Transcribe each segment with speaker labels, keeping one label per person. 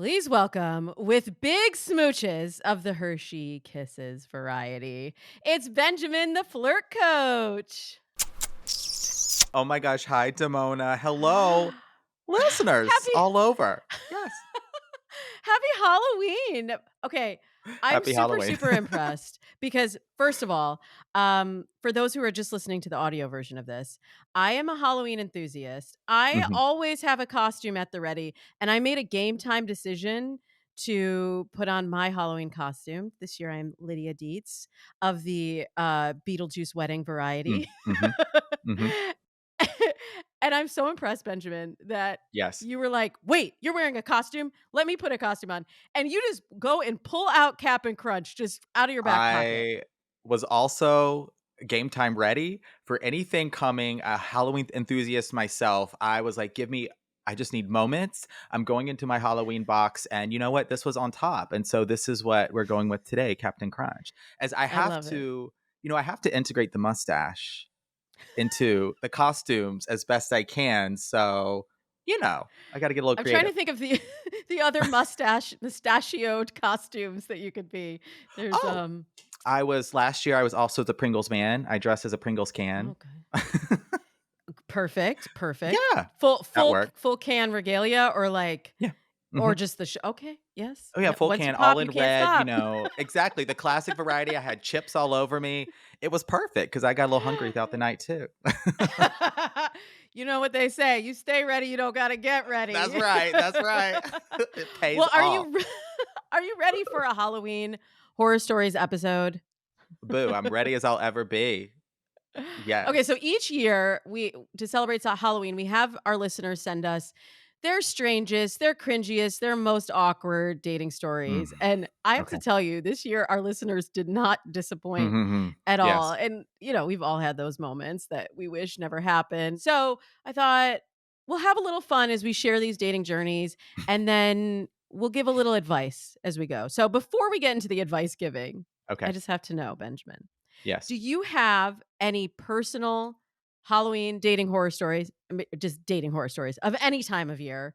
Speaker 1: Please welcome, with big smooches of the Hershey Kisses variety, it's Benjamin the Flirt Coach.
Speaker 2: Oh my gosh. Hi, Damona. Hello, listeners
Speaker 1: Happy
Speaker 2: all over. Yes.
Speaker 1: Happy Halloween. Okay, I'm
Speaker 2: Happy
Speaker 1: super
Speaker 2: Halloween.
Speaker 1: super impressed because first of all, for those who are just listening to the audio version of this, I am a Halloween enthusiast. I
Speaker 2: Mhm.
Speaker 1: always have a costume at the ready, and I made a game time decision to put on my Halloween costume. This year I'm Lydia Dietz of the Beetlejuice wedding variety.
Speaker 2: Mm. Mhm. Mhm.
Speaker 1: And I'm so impressed, Benjamin, that
Speaker 2: Yes.
Speaker 1: you were like, "Wait, you're wearing a costume? Let me put a costume on." And you just go and pull out Cap'n Crunch just out of your back pocket.
Speaker 2: I was also game time ready for anything coming, a Halloween enthusiast myself. I was like, I just need moments. I'm going into my Halloween box, and you know what? This was on top. And so this is what we're going with today, Captain Crunch. As I
Speaker 1: I
Speaker 2: have
Speaker 1: love it.
Speaker 2: to, I have to integrate the mustache into the costumes as best I can. So, I got to get a little
Speaker 1: I'm trying
Speaker 2: creative.
Speaker 1: to think of the the other mustachioed costumes that you could be. There's
Speaker 2: Oh, last year, I was also the Pringles man. I dressed as a Pringles can.
Speaker 1: okay. Perfect, perfect.
Speaker 2: Yeah,
Speaker 1: Full
Speaker 2: that
Speaker 1: full
Speaker 2: worked.
Speaker 1: full can regalia or like
Speaker 2: Yeah.
Speaker 1: or
Speaker 2: Mhm.
Speaker 1: just the okay, yes.
Speaker 2: Oh, yeah,
Speaker 1: Yeah,
Speaker 2: full
Speaker 1: once you
Speaker 2: can, all
Speaker 1: pop, you
Speaker 2: in
Speaker 1: can't
Speaker 2: red,
Speaker 1: stop.
Speaker 2: exactly, the classic variety. I had chips all over me. It was perfect because I got a little hungry throughout the night too.
Speaker 1: You know what they say, you stay ready, you don't gotta get
Speaker 2: That's
Speaker 1: ready.
Speaker 2: right, that's right. It pays
Speaker 1: Well,
Speaker 2: off.
Speaker 1: are you ready for a Halloween Horror Stories episode?
Speaker 2: Boo, I'm ready as I'll ever be.
Speaker 1: Okay, so
Speaker 2: Yes.
Speaker 1: each year we to celebrate Halloween, we have our listeners send us their strangest, their cringiest, their most awkward dating
Speaker 2: Mm,
Speaker 1: stories. And I have to
Speaker 2: okay.
Speaker 1: tell you, this year our listeners did not disappoint at all.
Speaker 2: Yes.
Speaker 1: And we've all had those moments that we wish never happened. So I thought we'll have a little fun as we share these dating journeys, and then we'll give a little advice as we go. So before we get into the advice giving, I
Speaker 2: Okay.
Speaker 1: just have to know, Benjamin,
Speaker 2: Yes.
Speaker 1: do you have any personal Halloween dating horror stories, just dating horror stories of any time of year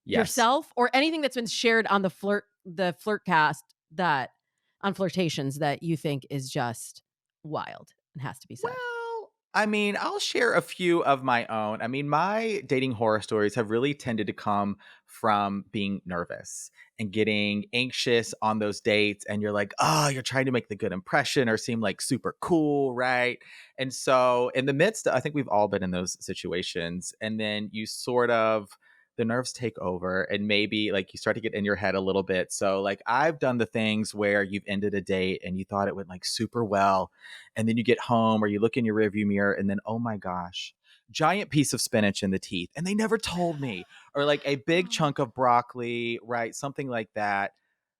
Speaker 2: Yes.
Speaker 1: yourself, or anything that's been shared on the Flirtcast, that on Flirtations, that you think is just wild and has to be said?
Speaker 2: Well, I mean, I'll share a few of my own. I mean, my dating horror stories have really tended to come from being nervous and getting anxious on those dates. And you're like, oh, you're trying to make the good impression or seem like super cool, right? And so, in the midst, I think we've all been in those situations. And then you sort of, the nerves take over and maybe like you start to get in your head a little bit. So, like, I've done the things where you've ended a date and you thought it went like super well, and then you get home or you look in your rearview mirror and then, oh my gosh, giant piece of spinach in the teeth. And they never told me. Or like a big
Speaker 1: Oh,
Speaker 2: chunk of broccoli, right? Something like that.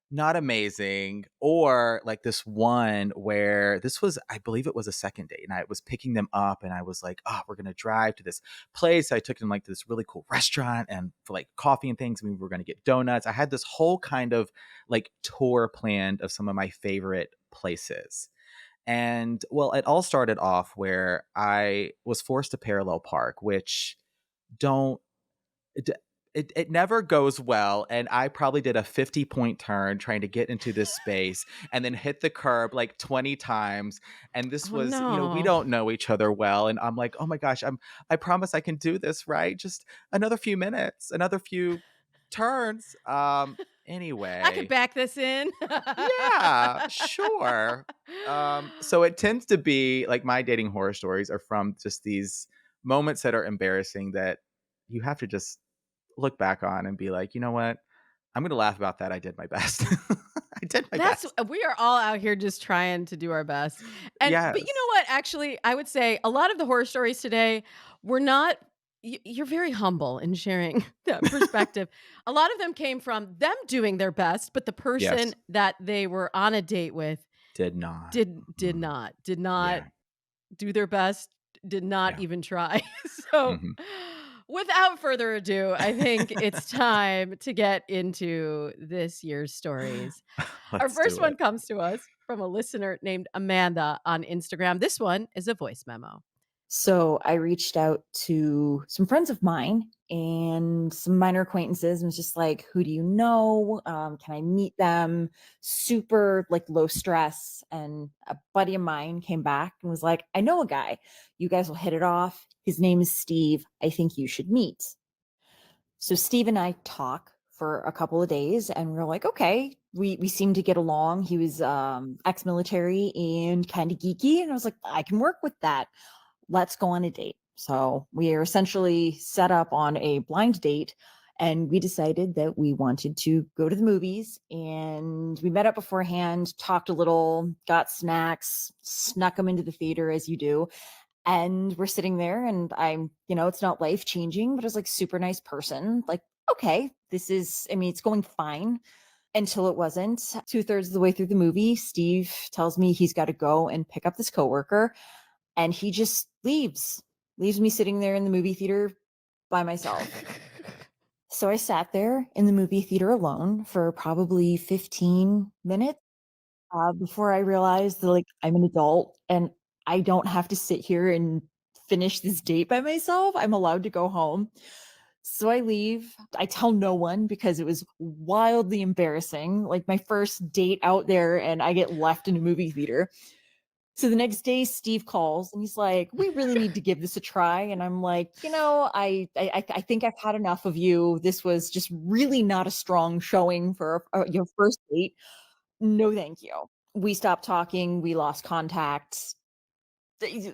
Speaker 2: Not amazing. Or like this one where this was, I believe it was a second date. And I was picking them up and I was like, oh, we're going to drive to this place. I took them like to this really cool restaurant and for like coffee and things. And we were going to get donuts. I had this whole kind of like tour planned of some of my favorite places. And well, it all started off where I was forced to parallel park, which don't it, it never goes well. And I probably did a 50-point turn trying to get into this space and then hit the curb like 20 times. And this
Speaker 1: oh
Speaker 2: was, we
Speaker 1: no.
Speaker 2: don't know each other well. And I'm like, oh my gosh, I promise I can do this, right? Just another few minutes, another few turns.
Speaker 1: I could
Speaker 2: Anyway,
Speaker 1: back this in.
Speaker 2: yeah, sure. So it tends to be like my dating horror stories are from just these moments that are embarrassing that you have to just look back on and be like, you know what? I'm going to laugh about that. I did my best. I did my
Speaker 1: That's
Speaker 2: best.
Speaker 1: we are all out here just trying to do our best. But you
Speaker 2: Yes.
Speaker 1: know what? Actually, I would say a lot of the horror stories today were not you're very humble in sharing that perspective. A lot of them came from them doing their best, but the
Speaker 2: Yes.
Speaker 1: person that they were on a date with
Speaker 2: Did not.
Speaker 1: did
Speaker 2: Mhm.
Speaker 1: not
Speaker 2: Yeah.
Speaker 1: do their best, did not
Speaker 2: Yeah.
Speaker 1: even try. So,
Speaker 2: Hmm.
Speaker 1: without further ado, I think it's time to get into this year's stories. Our
Speaker 2: Let's
Speaker 1: first
Speaker 2: do
Speaker 1: one
Speaker 2: it.
Speaker 1: comes to us from a listener named Amanda on Instagram. This one is a voice memo.
Speaker 3: So I reached out to some friends of mine and some minor acquaintances and was just like, who do you know? Can I meet them? Super like low stress. And a buddy of mine came back and was like, I know a guy. You guys will hit it off. His name is Steve. I think you should meet. So Steve and I talk for a couple of days and we're like, okay, we seem to get along. He was ex-military and kind of geeky. And I was like, I can work with that. Let's go on a date. So we are essentially set up on a blind date and we decided that we wanted to go to the movies and we met up beforehand, talked a little, got snacks, snuck them into the theater as you do. And we're sitting there and it's not life changing, but it's like super nice person. Like, okay, it's going fine until it wasn't. Two-thirds of the way through the movie, Steve tells me he's got to go and pick up this coworker and he just leaves me sitting there in the movie theater by myself. So I sat there in the movie theater alone for probably 15 minutes before I realized that, like, I'm an adult and I don't have to sit here and finish this date by myself. I'm allowed to go home. So I leave. I tell no one because it was wildly embarrassing. Like my first date out there and I get left in a movie theater. So the next day, Steve calls and he's like, "We really need to give this a try." And I'm like, I think I've had enough of you. This was just really not a strong showing for your first date. No, thank you. We stopped talking. We lost contact.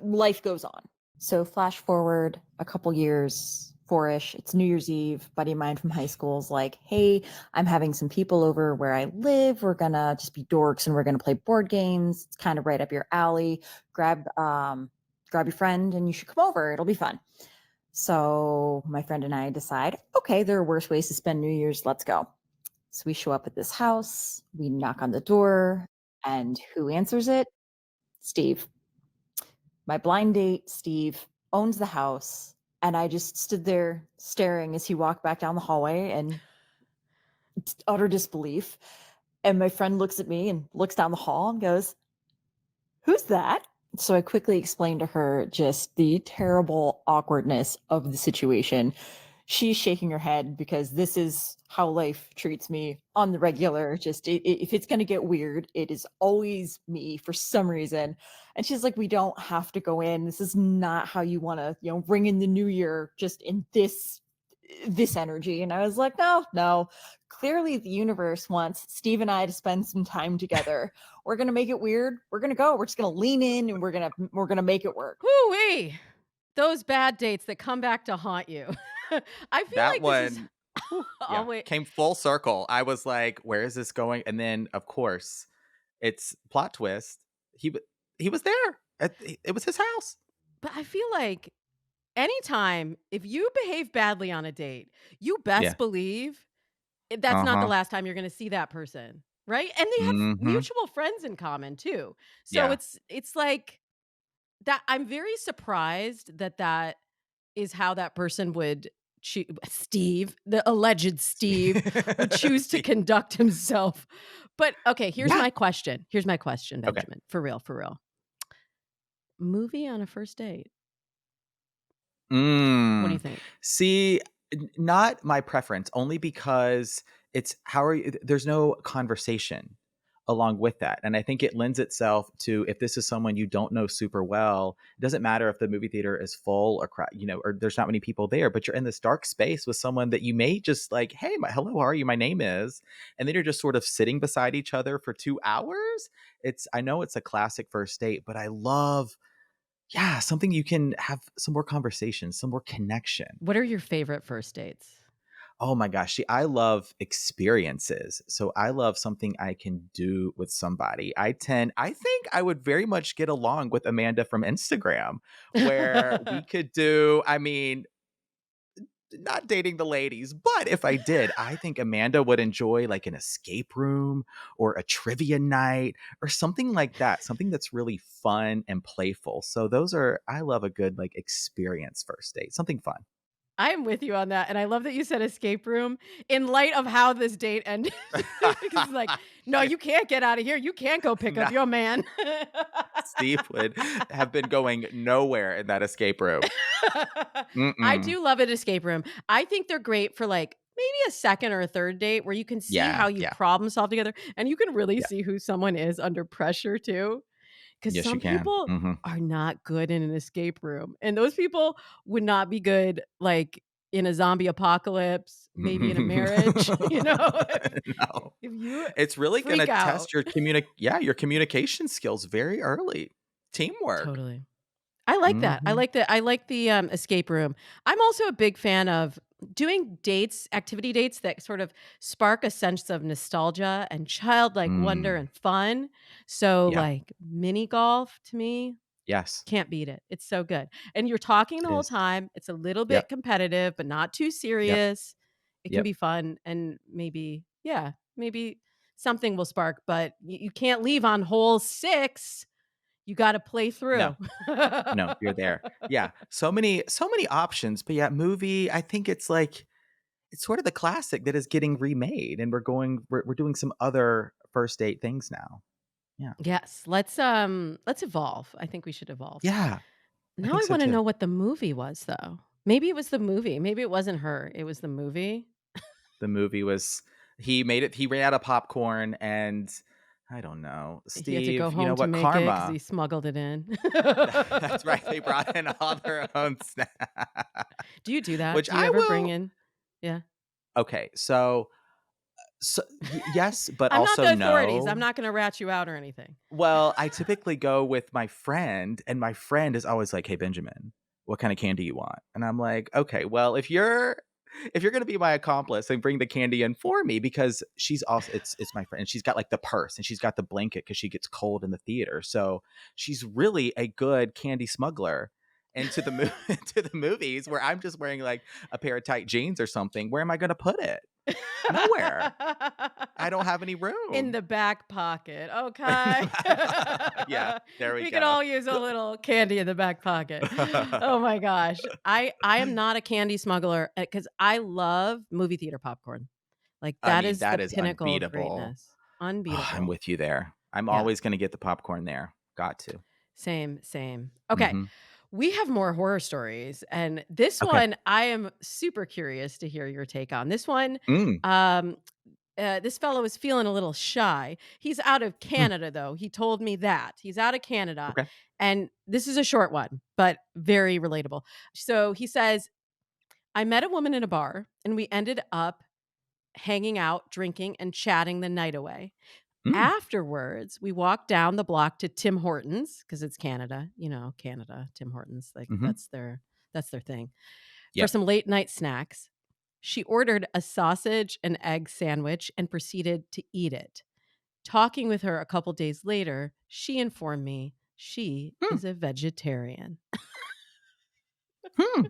Speaker 3: Life goes on. So flash forward a couple years, four-ish, it's New Year's Eve. Buddy of mine from high school is like, hey, I'm having some people over where I live. We're gonna just be dorks and we're gonna play board games. It's kind of right up your alley. Grab your friend and you should come over. It'll be fun. So my friend and I decide, okay, there are worse ways to spend New Year's. Let's go. So we show up at this house, we knock on the door, and who answers it? Steve. My blind date, Steve, owns the house. And I just stood there staring as he walked back down the hallway and utter disbelief. And my friend looks at me and looks down the hall and goes, who's that? So I quickly explained to her just the terrible awkwardness of the situation. She's shaking her head because this is how life treats me on the regular. Just if it's going to get weird, it is always me for some reason. And she's like, we don't have to go in. This is not how you want to, ring in the new year just in this energy. And I was like, no, clearly the universe wants Steve and I to spend some time together. We're going to make it weird. We're going to go. We're just going to lean in and we're going to make it work.
Speaker 1: Whoo-wee. Those bad dates that come back to haunt you. I feel
Speaker 2: That
Speaker 1: like this is
Speaker 2: one, whew, yeah,
Speaker 1: always
Speaker 2: came full circle. I was like, "Where is this going?" And then, of course, it's plot twist. He was there. It was his house.
Speaker 1: but I feel like anytime if you behave badly on a date, you best
Speaker 2: Yeah.
Speaker 1: believe that's not the
Speaker 2: Uh-huh.
Speaker 1: last time you're gonna see that person, right? And they have
Speaker 2: Mhm.
Speaker 1: mutual friends in common too. So
Speaker 2: Yeah.
Speaker 1: it's like that I'm very surprised that that is how that person would Steve, the alleged Steve, would choose to
Speaker 2: See.
Speaker 1: conduct himself. But okay, here's
Speaker 2: Yeah.
Speaker 1: my question. Here's my question,
Speaker 2: Okay.
Speaker 1: Benjamin. For real, for real. Movie on a first date. What do you
Speaker 2: Mm.
Speaker 1: think?
Speaker 2: See, not my preference, only because it's how are you there's no conversation along with that. And I think it lends itself to if this is someone you don't know super well, it doesn't matter if the movie theater is full or or there's not many people there, but you're in this dark space with someone that you may just like, hey, hello, how are you? My name is. And then you're just sort of sitting beside each other for 2 hours. I know it's a classic first date, but I love yeah, something you can have some more conversation, some more connection.
Speaker 1: What are your favorite first dates?
Speaker 2: Oh my gosh, see, I love experiences. So I love something I can do with somebody. I think I would very much get along with Amanda from Instagram, where we could do, I mean, not dating the ladies, but if I did, I think Amanda would enjoy like an escape room or a trivia night or something like that, something that's really fun and playful. So I love a good like experience first date, something fun.
Speaker 1: I am with you on that, and I love that you said escape room in light of how this date ended, because it's like, "No, you can't get out of here. You can't go pick
Speaker 2: No,
Speaker 1: up your man."
Speaker 2: Steve would have been going nowhere in that escape room.
Speaker 1: I
Speaker 2: Mm-mm.
Speaker 1: do love an escape room. I think they're great for, like, maybe a second or a third date where you can see
Speaker 2: Yeah,
Speaker 1: how you
Speaker 2: yeah,
Speaker 1: problem solve together, and you can really
Speaker 2: yeah.
Speaker 1: see who someone is under pressure too. 'Cause
Speaker 2: Yes, you
Speaker 1: some
Speaker 2: can.
Speaker 1: people
Speaker 2: Mhm.
Speaker 1: are not good in an escape room, and those people would not be good, like, in a zombie apocalypse, maybe in a marriage,
Speaker 2: No.
Speaker 1: if you
Speaker 2: It's really gonna
Speaker 1: freak out.
Speaker 2: test your communication skills very early. Teamwork.
Speaker 1: Totally. I like that.
Speaker 2: Mhm.
Speaker 1: I like the, escape room. I'm also a big fan of doing dates, activity dates that sort of spark a sense of nostalgia and childlike wonder
Speaker 2: Mm.
Speaker 1: and fun. So,
Speaker 2: Yeah.
Speaker 1: like, mini golf to me,
Speaker 2: Yes,
Speaker 1: can't beat it. It's so good. And you're talking the
Speaker 2: it
Speaker 1: whole
Speaker 2: is.
Speaker 1: time. It's a little
Speaker 2: Yep,
Speaker 1: bit competitive, but not too
Speaker 2: yep,
Speaker 1: serious. It can
Speaker 2: yep.
Speaker 1: be fun and maybe, yeah, maybe something will spark, but you can't leave on hole 6. You gotta play
Speaker 2: No,
Speaker 1: through.
Speaker 2: no, you're there. Yeah, so many options, but yeah, movie, I think it's like it's sort of the classic that is getting remade, and we're doing some other first date things now. Yeah.
Speaker 1: Yes, let's evolve. I think we should evolve.
Speaker 2: Yeah, I
Speaker 1: Now
Speaker 2: think
Speaker 1: I
Speaker 2: so
Speaker 1: wanna
Speaker 2: too.
Speaker 1: know what the movie was though. Maybe it was the movie. Maybe it wasn't her. It was the movie.
Speaker 2: The movie was he ran out of popcorn and I don't know.
Speaker 1: He had to go
Speaker 2: Steve, you know
Speaker 1: home to
Speaker 2: what?
Speaker 1: make it because he
Speaker 2: Karma.
Speaker 1: smuggled it in.
Speaker 2: That's right. They brought in all their own snack,
Speaker 1: Do you do that?
Speaker 2: which
Speaker 1: Do you
Speaker 2: I
Speaker 1: ever bring
Speaker 2: will.
Speaker 1: in Yeah.
Speaker 2: Okay, yes, but
Speaker 1: I'm not
Speaker 2: also
Speaker 1: the authorities. I'm
Speaker 2: no.
Speaker 1: not gonna rat you out or anything.
Speaker 2: Well, I typically go with my friend, and my friend is always like, "Hey, Benjamin, what kind of candy you want?" And I'm like, "Okay, well, if you're gonna be my accomplice, then bring the candy in for me because she's also it's my friend. And she's got like the purse and she's got the blanket because she gets cold in the theater. So she's really a good candy smuggler." And to the to the movies where I'm just wearing like a pair of tight jeans or something, where am I gonna put it? Nowhere. I don't have any
Speaker 1: In
Speaker 2: room.
Speaker 1: the back pocket, okay.
Speaker 2: Yeah, there we
Speaker 1: We could
Speaker 2: go.
Speaker 1: all use a little candy in the back pocket. Oh my gosh. I am not a candy smuggler, because I love movie theater popcorn. Like,
Speaker 2: I
Speaker 1: that
Speaker 2: mean,
Speaker 1: is the
Speaker 2: that is
Speaker 1: pinnacle of
Speaker 2: unbeatable.
Speaker 1: greatness.
Speaker 2: Oh, I'm
Speaker 1: Unbeatable.
Speaker 2: with you there. I'm
Speaker 1: Yeah.
Speaker 2: always gonna get the popcorn there. Got to.
Speaker 1: Same, same. Okay.
Speaker 2: Mhm.
Speaker 1: We have more horror stories, and this
Speaker 2: Okay.
Speaker 1: one I am super curious to hear your take on. This one,
Speaker 2: Mm.
Speaker 1: um, this fellow is feeling a little shy. He's out of
Speaker 2: Mm.
Speaker 1: Canada, though. He told me that. He's out of Canada.
Speaker 2: Okay.
Speaker 1: And this is a short one, but very relatable. So he says, I met a woman in a bar and we ended up hanging out, drinking, and chatting the night away.
Speaker 2: Mm.
Speaker 1: Afterwards, we walked down the block to Tim Hortons because it's Canada, Canada, Tim Hortons, like
Speaker 2: Mhm.
Speaker 1: that's their thing for
Speaker 2: Yep.
Speaker 1: some late night snacks. She ordered a sausage and egg sandwich and proceeded to eat it. Talking with her a couple days later, she informed me she
Speaker 2: Hmm.
Speaker 1: is a vegetarian.
Speaker 2: Hmm.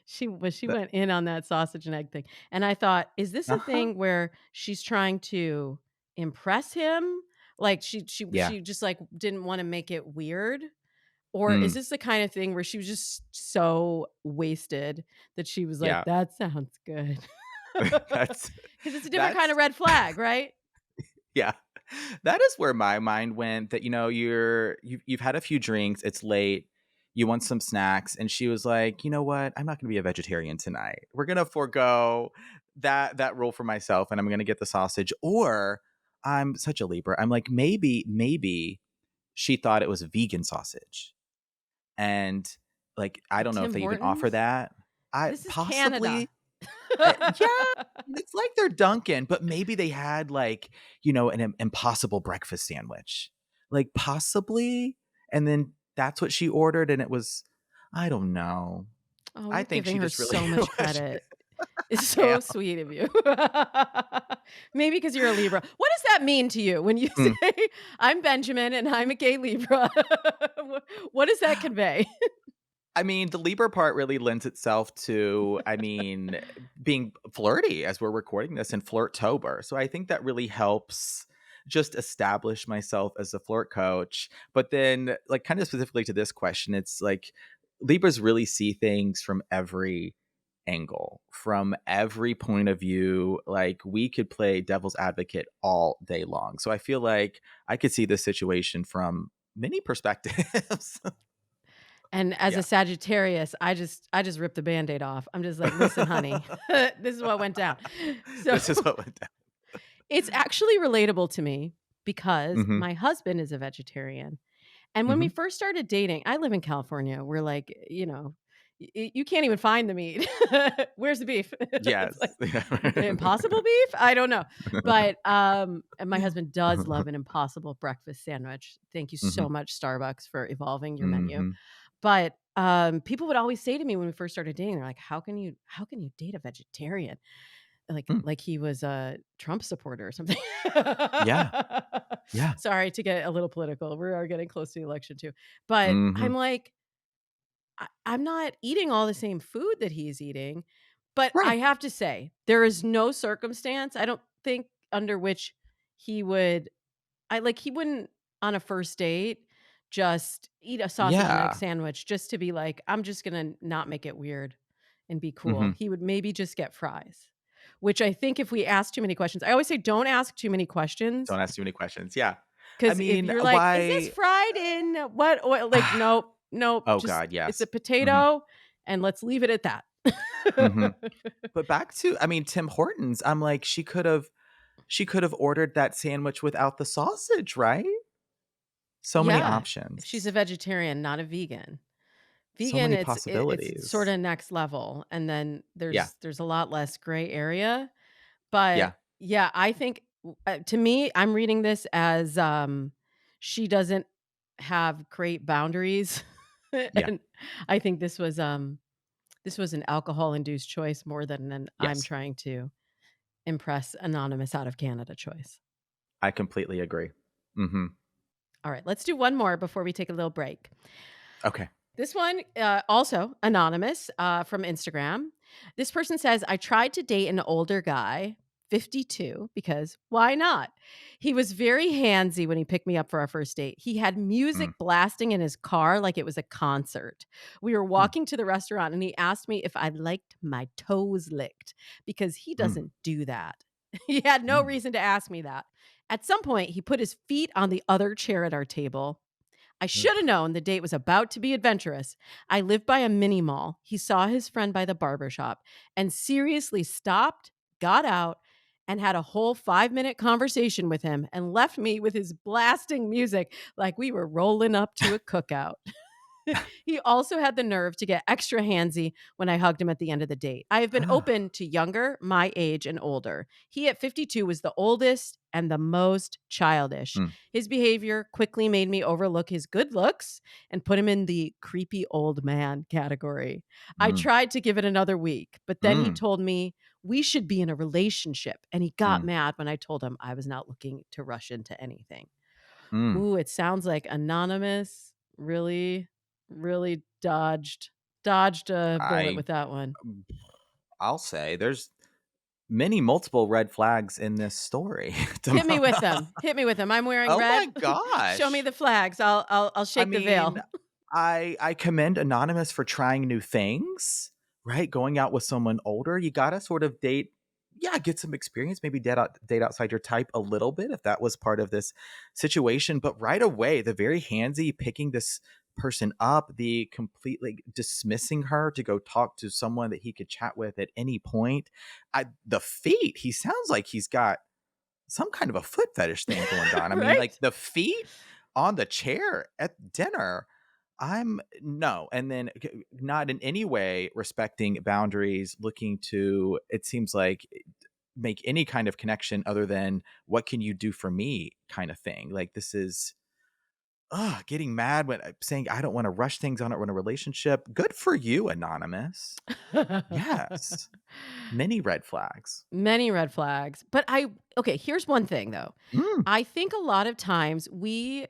Speaker 1: She
Speaker 2: Th
Speaker 1: went in on that sausage and egg thing, and I thought, "Is this a
Speaker 2: Uh-huh.
Speaker 1: thing where she's trying to impress him? Like,
Speaker 2: Yeah.
Speaker 1: she just, like, didn't wanna make it weird? Or is
Speaker 2: Mm.
Speaker 1: this the kind of thing where she was just so wasted that she was like,
Speaker 2: Yeah.
Speaker 1: 'That sounds good.'"
Speaker 2: That's
Speaker 1: Because it's a different kind
Speaker 2: that's
Speaker 1: of red flag, right?
Speaker 2: yeah. That is where my mind went that, you've had a few drinks, it's late, you want some snacks, and she was like, "You know what? I'm not gonna be a vegetarian tonight. We're gonna forego that rule for myself, and I'm gonna get the sausage." Or I'm such a Libra. I'm like, maybe she thought it was vegan sausage. And, like, I
Speaker 1: At
Speaker 2: don't know if
Speaker 1: Tim
Speaker 2: they even offer
Speaker 1: Hortons?
Speaker 2: that. I
Speaker 1: This is Canada.
Speaker 2: possibly yeah, it's like they're Dunkin', but maybe they had, like, an Impossible breakfast sandwich. Like, possibly, and then that's what she ordered, and it was I don't know.
Speaker 1: Oh,
Speaker 2: I
Speaker 1: you're
Speaker 2: think
Speaker 1: giving
Speaker 2: she
Speaker 1: her
Speaker 2: just really
Speaker 1: so much
Speaker 2: was
Speaker 1: credit. It's
Speaker 2: I
Speaker 1: so sweet of you. Maybe because 'cause you're a Libra. What does that mean to you when you say,
Speaker 2: am.
Speaker 1: "I'm Benjamin and I'm a gay Libra?" What does that convey?
Speaker 2: I mean, the Libra part really lends itself to, being flirty as we're recording this in Flirttober. So I think that really helps just establish myself as a flirt coach. But then, like, kind of specifically to this question, it's like Libras really see things from every angle from every point of view. Like, we could play devil's advocate all day long. So I feel like I could see this situation from many perspectives.
Speaker 1: And as a
Speaker 2: Yeah.
Speaker 1: Sagittarius, I just ripped the Band-Aid off. I'm just like, "Listen, honey, this is what went down." So
Speaker 2: This is what went down.
Speaker 1: it's actually relatable to me because
Speaker 2: Mhm.
Speaker 1: my husband is a vegetarian. And when we
Speaker 2: Mhm.
Speaker 1: first started dating, I live in California. We're like, you can't even find the meat. Where's the beef? It's like
Speaker 2: Yes. Yeah.
Speaker 1: impossible beef? I don't know. But and my husband does
Speaker 2: Uh-huh.
Speaker 1: love an impossible breakfast sandwich. Thank you
Speaker 2: Mhm.
Speaker 1: so much, Starbucks, for evolving your menu.
Speaker 2: Mhm.
Speaker 1: But people would always say to me when we first started dating, they're like, how can you date a vegetarian?
Speaker 2: Mm.
Speaker 1: Like he was a Trump supporter or something.
Speaker 2: Yeah. Yeah.
Speaker 1: Sorry to get a little political. We are getting close to the election too. But I'm
Speaker 2: Mhm.
Speaker 1: like, I'm not eating all the same food that he's eating. But I
Speaker 2: Right.
Speaker 1: have to say, there is no circumstance, I don't think, under which he would he wouldn't on a first date just eat a sausage and egg
Speaker 2: Yeah.
Speaker 1: sandwich just to be like, I'm just gonna not make it weird and be cool.
Speaker 2: Mhm.
Speaker 1: He would maybe just get fries, which I think if we ask too many questions, I always say don't ask too many questions
Speaker 2: Don't ask too many questions. Yeah. I
Speaker 1: because if
Speaker 2: mean,
Speaker 1: you're like, is this
Speaker 2: why
Speaker 1: fried in what oil? Like, nope, nope,
Speaker 2: Oh
Speaker 1: just
Speaker 2: god,
Speaker 1: it's a
Speaker 2: yes. Mhm.
Speaker 1: potato and let's leave it at that.
Speaker 2: Mhm. But back to, I mean, Tim Hortons, I'm like, she could have ordered that sandwich without the sausage, right? So many
Speaker 1: Yeah, if she's a
Speaker 2: options.
Speaker 1: vegetarian, not a vegan.
Speaker 2: So
Speaker 1: Vegan,
Speaker 2: many
Speaker 1: it's
Speaker 2: possibilities.
Speaker 1: sorta next level, and then
Speaker 2: Yeah.
Speaker 1: there's a lot less gray area, but,
Speaker 2: Yeah.
Speaker 1: yeah, I think to me, I'm reading this as, she doesn't have great boundaries,
Speaker 2: Yeah.
Speaker 1: and I think this was an alcohol-induced choice more than an I'm
Speaker 2: Yes.
Speaker 1: trying to impress anonymous out of Canada choice.
Speaker 2: I completely agree. Mhm.
Speaker 1: Alright, let's do one more before we take a little break.
Speaker 2: Okay.
Speaker 1: This one, also anonymous, from Instagram. This person says, I tried to date an older guy, 52, because why not? He was very handsy when he picked me up for our first date. He had music
Speaker 2: Mm.
Speaker 1: blasting in his car like it was a concert. We were
Speaker 2: Mm.
Speaker 1: walking to the restaurant and he asked me if I liked my toes licked because he
Speaker 2: Mm.
Speaker 1: doesn't do that. He had no
Speaker 2: Mm.
Speaker 1: reason to ask me that. At some point, he put his feet on the other chair at our table. I should have
Speaker 2: Ugh.
Speaker 1: known the date was about to be adventurous. I live by a mini mall. He saw his friend by the barber shop and seriously stopped, got out, and had a whole 5-minute conversation with him and left me with his blasting music like we were rolling up to a cookout. He also had the nerve to get extra handsy when I hugged him at the end of the date. I have been open to younger, my age, and older. He at 52 was the oldest and the most childish.
Speaker 2: Mm.
Speaker 1: His behavior quickly made me overlook his good looks and put him in the creepy old man category. I
Speaker 2: Mm.
Speaker 1: tried to give it another week, but then he
Speaker 2: Mm.
Speaker 1: told me we should be in a relationship. And he got
Speaker 2: Mm.
Speaker 1: mad when I told him I was not looking to rush into anything.
Speaker 2: Mm.
Speaker 1: Ooh, it sounds like anonymous really dodged a bullet
Speaker 2: I
Speaker 1: with that one.
Speaker 2: I'll say there's many multiple red flags in this story,
Speaker 1: Hit me with
Speaker 2: Damona.
Speaker 1: them. Hit me with them. I'm wearing
Speaker 2: Oh
Speaker 1: red.
Speaker 2: my
Speaker 1: Show me
Speaker 2: gosh.
Speaker 1: the flags. I'll
Speaker 2: I
Speaker 1: shake the
Speaker 2: mean,
Speaker 1: veil.
Speaker 2: I commend Anonymous for trying new things, right? Going out with someone older, you gotta sort of date, yeah, get some experience, maybe date outside your type a little bit if that was part of this situation. But right away, the very handsy picking this person up, the completely dismissing her to go talk to someone that he could chat with at any point. The feet, he sounds like he's got some kind of a foot fetish thing going on. I mean, like
Speaker 1: Right?
Speaker 2: the feet on the chair at dinner. I'm no, and then not in any way respecting boundaries, looking to, it seems like, make any kind of connection other than what can you do for me kind of thing. Like, this is getting mad when saying I don't want to rush things, I don't want a relationship. Good for you, Anonymous. Yes. Many red flags.
Speaker 1: Many red flags. But okay, here's one thing though.
Speaker 2: Mm.
Speaker 1: I think a lot of times we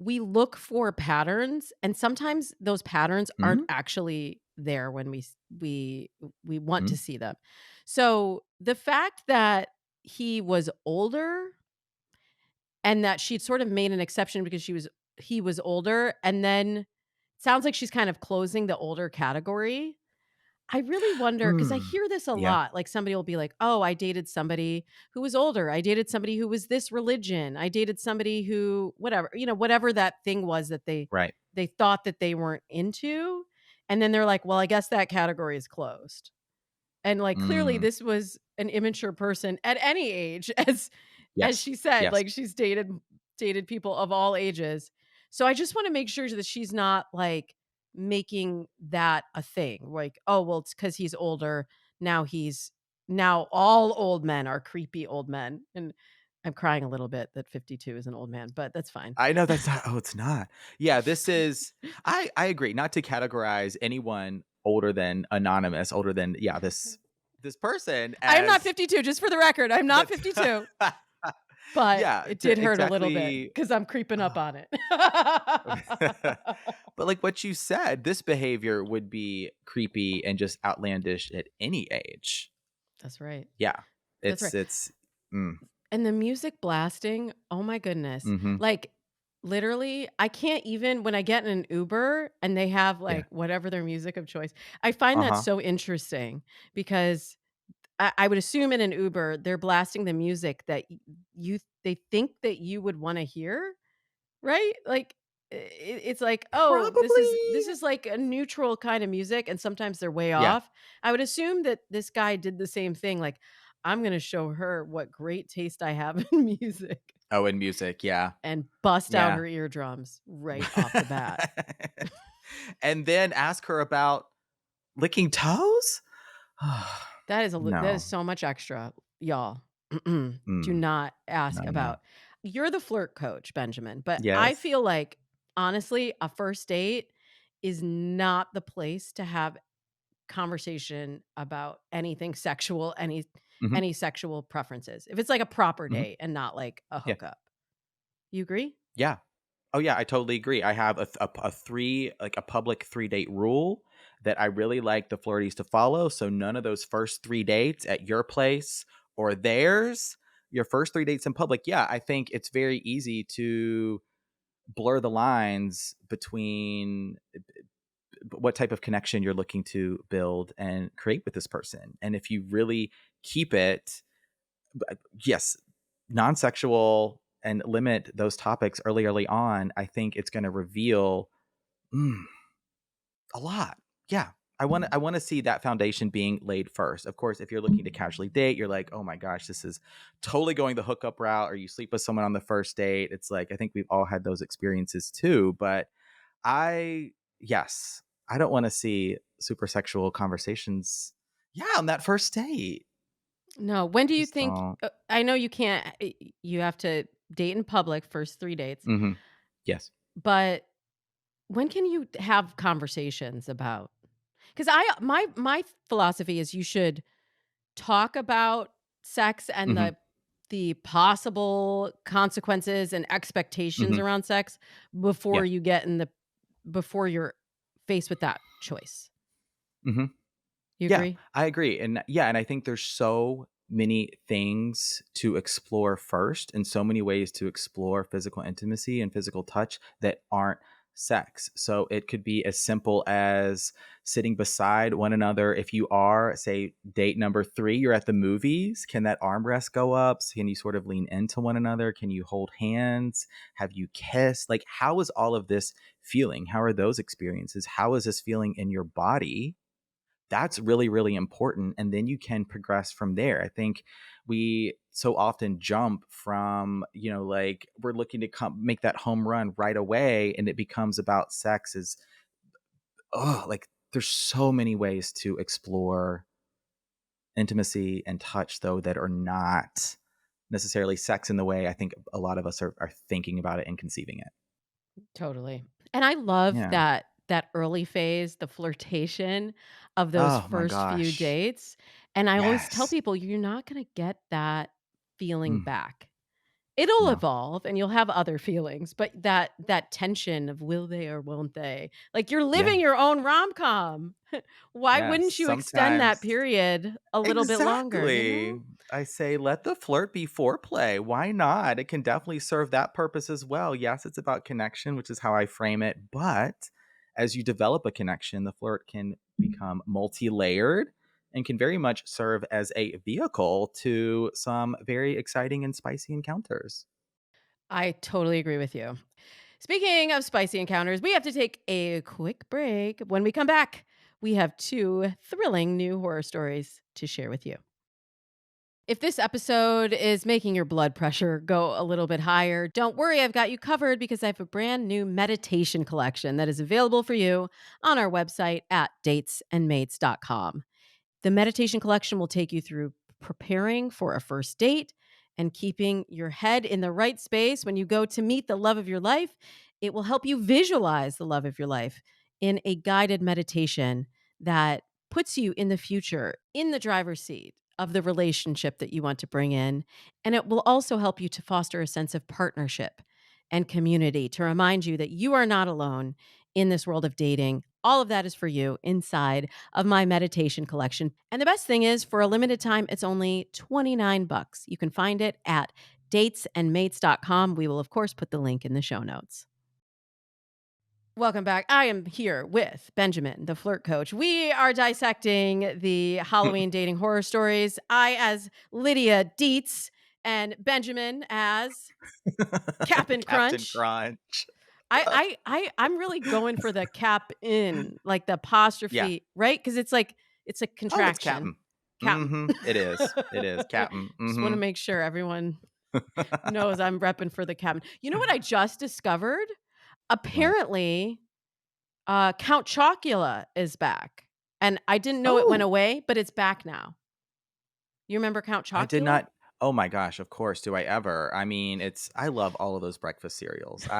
Speaker 1: look for patterns and sometimes those patterns aren't
Speaker 2: Mm.
Speaker 1: actually there when we want to
Speaker 2: Mm.
Speaker 1: see them. So the fact that he was older and that she'd sort of made an exception because he was older and then sounds like she's kind of closing the older category. I really wonder because I
Speaker 2: Mm.
Speaker 1: hear this a
Speaker 2: Yeah.
Speaker 1: lot. Like somebody will be like, "Oh, I dated somebody who was older. I dated somebody who was this religion. I dated somebody who whatever, whatever that thing was that
Speaker 2: Right.
Speaker 1: they thought that they weren't into." And then they're like, "Well, I guess that category is closed." And like clearly
Speaker 2: Mm.
Speaker 1: this was an immature person at any age as
Speaker 2: Yes.
Speaker 1: she said,
Speaker 2: Yes.
Speaker 1: like she's dated people of all ages. So I just want to make sure that she's not like making that a thing. Like, oh, well, it's cuz he's older. Now all old men are creepy old men. And I'm crying a little bit that 52 is an old man, but that's fine.
Speaker 2: I know that's not. Oh, it's not. Yeah, this is. I agree. Not to categorize anyone older than anonymous, older than this person
Speaker 1: I am not
Speaker 2: as
Speaker 1: 52, just for the record. I'm not
Speaker 2: that's
Speaker 1: 52, but
Speaker 2: yeah,
Speaker 1: it did
Speaker 2: to
Speaker 1: hurt a little bit
Speaker 2: exactly.
Speaker 1: cuz I'm creeping up on it.
Speaker 2: But like what you said, this behavior would be creepy and just outlandish at any age.
Speaker 1: That's right.
Speaker 2: Yeah,
Speaker 1: That's right.
Speaker 2: it's. Mm,
Speaker 1: And the music blasting, oh my goodness.
Speaker 2: mm-hmm.
Speaker 1: Like literally, I can't even when I get in an Uber and they have
Speaker 2: Yeah.
Speaker 1: like whatever their music of choice. I find
Speaker 2: Uh
Speaker 1: that
Speaker 2: huh.
Speaker 1: so interesting because I would assume in an Uber they're blasting the music that you they think that you would want to hear, right? Like it's like, oh, this
Speaker 2: Probably.
Speaker 1: is like a neutral kind of music, and sometimes they're way
Speaker 2: Yeah.
Speaker 1: off. I would assume that this guy did the same thing. Like, I'm gonna show her what great taste I have in music
Speaker 2: Oh, and music. Yeah.
Speaker 1: and bust out
Speaker 2: Yeah.
Speaker 1: her eardrums right off the bat.
Speaker 2: And then ask her about licking toes?
Speaker 1: That is
Speaker 2: No.
Speaker 1: so much extra, y'all. Do
Speaker 2: Mm,
Speaker 1: not ask
Speaker 2: no, no.
Speaker 1: about. You're the flirt coach, Benjamin, but I
Speaker 2: Yes.
Speaker 1: feel like honestly, a first date is not the place to have conversation about anything sexual,
Speaker 2: Mhm,
Speaker 1: any sexual preferences. If it's like a proper
Speaker 2: mhm.
Speaker 1: date and not like a
Speaker 2: Yeah.
Speaker 1: hookup. You agree?
Speaker 2: Yeah. Oh, yeah, I totally agree. I have a 3 like, a public 3-date rule that I really like the flirties to follow, so none of those first 3 dates at your place or theirs, your first 3 dates in public. Yeah, I think it's very easy to blur the lines between what type of connection you're looking to build and create with this person. And if you really keep it, yes, non-sexual and limit those topics early on, I think it's going to reveal mm, a lot. Yeah. I want to see that foundation being laid first. Of course, if you're looking to casually date, you're like, "Oh my gosh, this is totally going the hookup route," or you sleep with someone on the first date. It's like I think we've all had those experiences too, but I yes, I don't want to see super sexual conversations. Yeah, on that first date.
Speaker 1: No. When do you
Speaker 2: Just
Speaker 1: think
Speaker 2: don't.
Speaker 1: I know you can't you have to date in public first 3 dates,
Speaker 2: Mhm. Yes.
Speaker 1: but when can you have conversations about? Because my philosophy is you should talk about sex and
Speaker 2: Mhm.
Speaker 1: the possible consequences and expectations
Speaker 2: Mhm.
Speaker 1: around sex before
Speaker 2: Yeah.
Speaker 1: you get in the before you're faced with that choice.
Speaker 2: Mhm.
Speaker 1: You
Speaker 2: Yeah,
Speaker 1: agree?
Speaker 2: I agree. And yeah, and I think there's so many things to explore first and so many ways to explore physical intimacy and physical touch that aren't sex. So it could be as simple as sitting beside one another. If you are, say, date number 3, you're at the movies, can that armrest go up? Can you sort of lean into one another? Can you hold hands? Have you kissed? Like, how is all of this feeling? How are those experiences? How is this feeling in your body? That's really, really important. And then you can progress from there. I think we so often jump from, like we're looking to make that home run right away. And it becomes about sex is, oh, like there's so many ways to explore intimacy and touch, though, that are not necessarily sex in the way I think a lot of us are thinking about it and conceiving it.
Speaker 1: Totally. And I love
Speaker 2: Yeah.
Speaker 1: that early phase, the flirtation of those
Speaker 2: Oh my
Speaker 1: first few
Speaker 2: gosh.
Speaker 1: dates. And I always tell
Speaker 2: Yes.
Speaker 1: people you're not going to get that feeling
Speaker 2: Mm,
Speaker 1: back. It'll
Speaker 2: no.
Speaker 1: evolve and you'll have other feelings, but that tension of will they or won't they? Like you're
Speaker 2: Yeah.
Speaker 1: living your own rom-com. Why
Speaker 2: Yes.
Speaker 1: wouldn't you extend that
Speaker 2: Sometimes.
Speaker 1: period a little bit longer, you
Speaker 2: Exactly.
Speaker 1: know?
Speaker 2: I say let the flirt be foreplay. Why not? It can definitely serve that purpose as well. Yes, it's about connection, which is how I frame it. But as you develop a connection, the flirt can become multi-layered and can very much serve as a vehicle to some very exciting and spicy encounters.
Speaker 1: I totally agree with you. Speaking of spicy encounters, we have to take a quick break. When we come back, we have two thrilling new horror stories to share with you. If this episode is making your blood pressure go a little bit higher, don't worry, I've got you covered because I have a brand new meditation collection that is available for you on our website at datesandmates.com. The meditation collection will take you through preparing for a first date and keeping your head in the right space when you go to meet the love of your life. It will help you visualize the love of your life in a guided meditation that puts you in the future, in the driver's seat of the relationship that you want to bring in. And it will also help you to foster a sense of partnership and community to remind you that you are not alone in this world of dating. All of that is for you inside of my meditation collection. And the best thing is, for a limited time, it's only $29. You can find it at datesandmates.com. We will, of course, put the link in the show notes. Welcome back. I am here with Benjamin, the Flirt Coach. We are dissecting the Halloween dating horror stories. I as Lydia Dietz and Benjamin as Cap'n
Speaker 2: Captain
Speaker 1: Crunch.
Speaker 2: Crunch.
Speaker 1: I'm really going for the cap in, like the apostrophe,
Speaker 2: Yeah.
Speaker 1: right? Because it's like it's a
Speaker 2: Oh, it's
Speaker 1: contraction.
Speaker 2: Captain.
Speaker 1: Captain.
Speaker 2: It is. It is Captain.
Speaker 1: Just want to make sure everyone knows I'm repping for the captain. You know what I just discovered?
Speaker 2: What?
Speaker 1: Apparently, Count Chocula is back. And I didn't know it went
Speaker 2: Oh,
Speaker 1: away, but it's back now. You remember Count
Speaker 2: I did
Speaker 1: Chocula?
Speaker 2: not. Oh my gosh, of course. Do I ever? I mean, I love all of those breakfast cereals. God,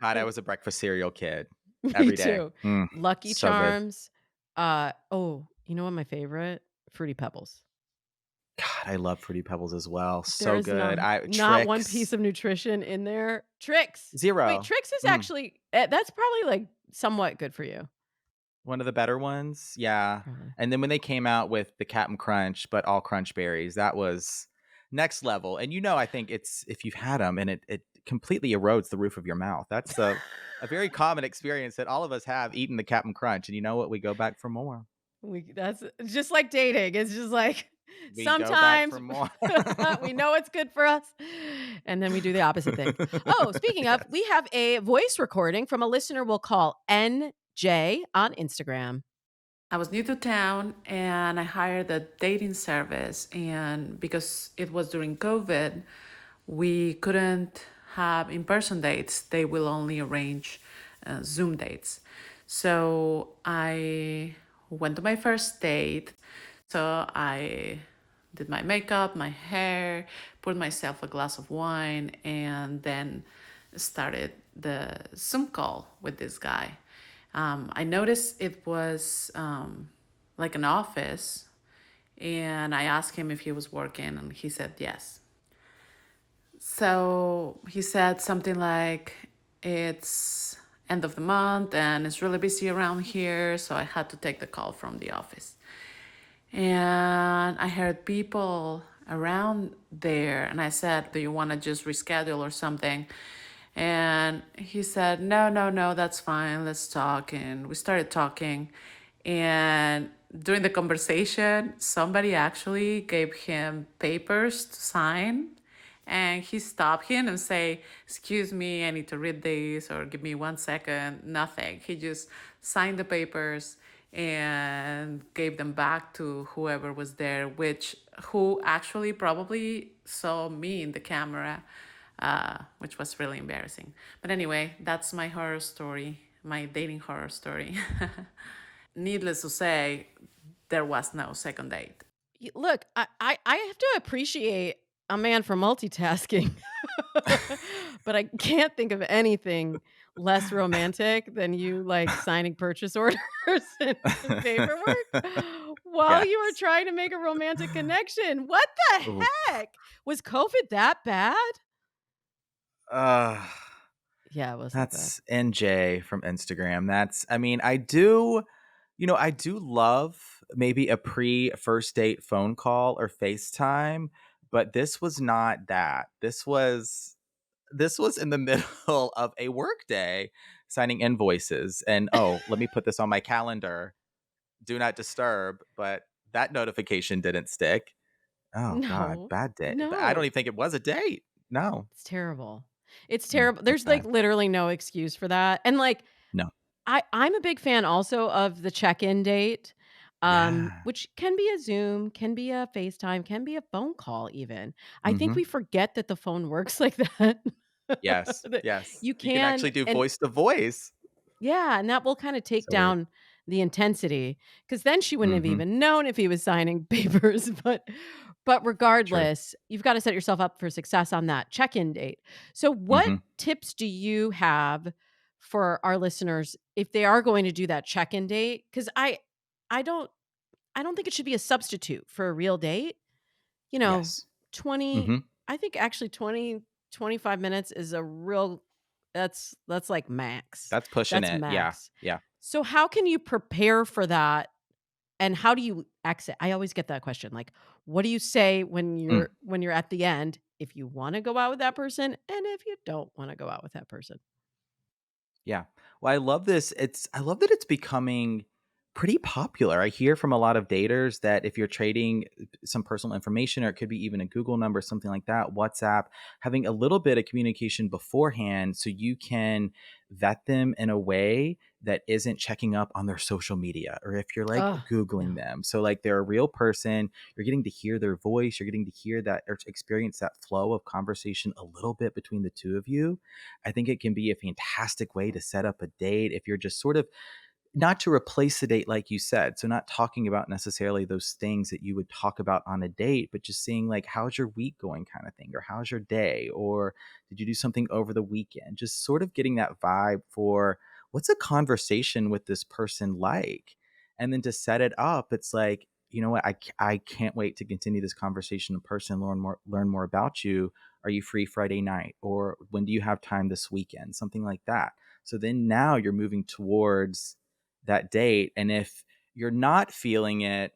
Speaker 2: I was a breakfast cereal kid
Speaker 1: Me
Speaker 2: every day.
Speaker 1: too. Lucky
Speaker 2: So good.
Speaker 1: Charms. You know what my favorite? Fruity Pebbles.
Speaker 2: God, I love Fruity Pebbles as well.
Speaker 1: There
Speaker 2: So
Speaker 1: is
Speaker 2: good.
Speaker 1: not one piece
Speaker 2: Tricks
Speaker 1: of nutrition in there. Tricks. Wait,
Speaker 2: 0.
Speaker 1: Tricks is
Speaker 2: Mm.
Speaker 1: actually that's probably like somewhat good for you.
Speaker 2: One of the better ones. Yeah.
Speaker 1: Probably.
Speaker 2: And then when they came out with the Captain Crunch, but all crunch berries, that was next level. And I think it's if you've had them and it completely erodes the roof of your mouth. That's a very common experience that all of us have eaten the Captain Crunch. And you know what? We go back for more.
Speaker 1: That's just like dating. It's just like
Speaker 2: We go back
Speaker 1: sometimes
Speaker 2: for more.
Speaker 1: we know it's good for us and then we do the opposite thing. Oh, speaking of, we
Speaker 2: Yes.
Speaker 1: have a voice recording from a listener we'll call NJ on Instagram.
Speaker 4: I was new to town and I hired a dating service. And because it was during COVID, we couldn't have in person dates. They will only arrange Zoom dates. So I went to my first date. So I did my makeup, my hair, poured myself a glass of wine, and then started the Zoom call with this guy. I noticed it was like an office, and I asked him if he was working, and he said yes. So he said something like, it's end of the month and it's really busy around here, so I had to take the call from the office. And I heard people around there, and I said, do you want to just reschedule or something? And he said, no, no, no, that's fine. Let's talk. And we started talking. And during the conversation, somebody actually gave him papers to sign. And he stopped him and say, excuse me, I need to read this, or give me 1 second. Nothing. He just signed the papers and gave them back to whoever was there, who actually probably saw me in the camera, which was really embarrassing. But anyway, that's my horror story, my dating horror story. Needless to say, there was no second date.
Speaker 1: Look, I have to appreciate a man for multitasking, but I can't think of anything less romantic than you like signing purchase orders and paperwork while you were
Speaker 2: Yes.
Speaker 1: trying to make a romantic connection. What the
Speaker 2: Oof.
Speaker 1: heck? Was COVID that bad?
Speaker 2: Uh,
Speaker 1: Yeah, it was that bad.
Speaker 2: that's NJ from Instagram. I mean, I do love maybe a first date phone call or FaceTime, but this was not that. This was in the middle of a work day signing invoices. And let me put this on my calendar. do not disturb, but that notification didn't stick. Oh God,
Speaker 1: No.
Speaker 2: bad day. But I don't
Speaker 1: No.
Speaker 2: even think it was a date. No.
Speaker 1: It's terrible. It's
Speaker 2: Mm,
Speaker 1: terrible.
Speaker 2: that's
Speaker 1: There's, like,
Speaker 2: bad.
Speaker 1: literally no excuse for that, and, like,
Speaker 2: No.
Speaker 1: I'm a big fan also of the check-in date,
Speaker 2: Yeah.
Speaker 1: which can be a Zoom, can be a FaceTime, can be a phone call even. I think
Speaker 2: Mhm.
Speaker 1: we forget that the phone works like that.
Speaker 2: Yes.
Speaker 1: That
Speaker 2: Yes.
Speaker 1: you
Speaker 2: You can
Speaker 1: can
Speaker 2: actually do
Speaker 1: and
Speaker 2: voice to voice.
Speaker 1: yeah, and that will kinda take
Speaker 2: So weird.
Speaker 1: down the intensity, because then she wouldn't have
Speaker 2: Mhm.
Speaker 1: even known if he was signing papers, but
Speaker 2: True.
Speaker 1: regardless, you've gotta set yourself up for success on that check-in date. So what
Speaker 2: Mhm.
Speaker 1: tips do you have for our listeners if they are going to do that check-in date? Because I don't I don't think it should be a substitute for a real date. You know,
Speaker 2: Yes.
Speaker 1: 20
Speaker 2: Mhm.
Speaker 1: I think actually 20-25 minutes is a real that's like max.
Speaker 2: That's pushing
Speaker 1: That's
Speaker 2: it. Yeah.
Speaker 1: max.
Speaker 2: Yeah.
Speaker 1: So how can you prepare for that and how do you exit? I always get that question. Like, what do you say
Speaker 2: Mm.
Speaker 1: when you're at the end if you want to go out with that person and if you don't want to go out with that person?
Speaker 2: Yeah. Well, I love this. I love that it's becoming pretty popular. I hear from a lot of daters that if you're trading some personal information, or it could be even a Google number, something like that, WhatsApp, having a little bit of communication beforehand so you can vet them in a way that isn't checking up on their social media, or if you're like
Speaker 1: Oh,
Speaker 2: Googling
Speaker 1: no.
Speaker 2: them. So like they're a real person, you're getting to hear their voice, you're getting to hear that or experience that flow of conversation a little bit between the two of you. I think it can be a fantastic way to set up a date if you're just sort of not to replace the date, like you said. So, not talking about necessarily those things that you would talk about on a date, but just seeing, like, how's your week going, kind of thing, or how's your day, or did you do something over the weekend? Just sort of getting that vibe for what's a conversation with this person like? And then to set it up, it's like, you know what, I can't wait to continue this conversation in person, learn more about you. Are you free Friday night? Or when do you have time this weekend? Something like that. So then now you're moving towards that date. And if you're not feeling it,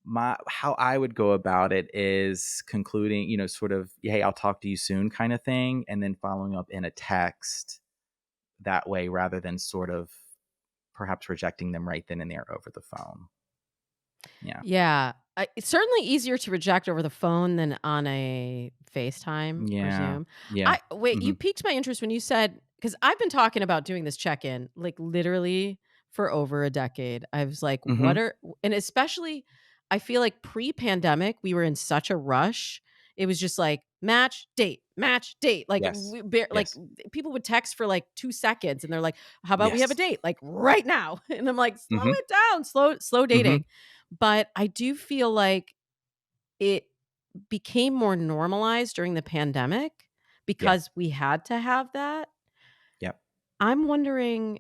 Speaker 2: my how I would go about it is concluding, sort of, hey, I'll talk to you soon kind of thing, and then following up in a text that way rather than sort of perhaps rejecting them right then and there over the phone. Yeah.
Speaker 1: Yeah, it's certainly easier to reject over the phone than on a FaceTime or
Speaker 2: Yeah.
Speaker 1: Zoom.
Speaker 2: Yeah.
Speaker 1: I wait, you
Speaker 2: Mhm.
Speaker 1: piqued my interest when you said because I've been talking about doing this check-in, like, literally for over a decade. I was like, "What
Speaker 2: Mhm.
Speaker 1: are" and especially, I feel like pre-pandemic, we were in such a rush. It was just like, match, date. Like,
Speaker 2: Yes.
Speaker 1: like,
Speaker 2: Yes.
Speaker 1: people would text for, like, 2 seconds, and they're like, "How about we have a
Speaker 2: Yes.
Speaker 1: date, like, right now?" And I'm like, "Slow
Speaker 2: Mhm.
Speaker 1: it down, slow
Speaker 2: Mhm.
Speaker 1: dating." But I do feel like it became more normalized during the pandemic
Speaker 2: Yeah.
Speaker 1: because we had to have that.
Speaker 2: Yep.
Speaker 1: I'm wondering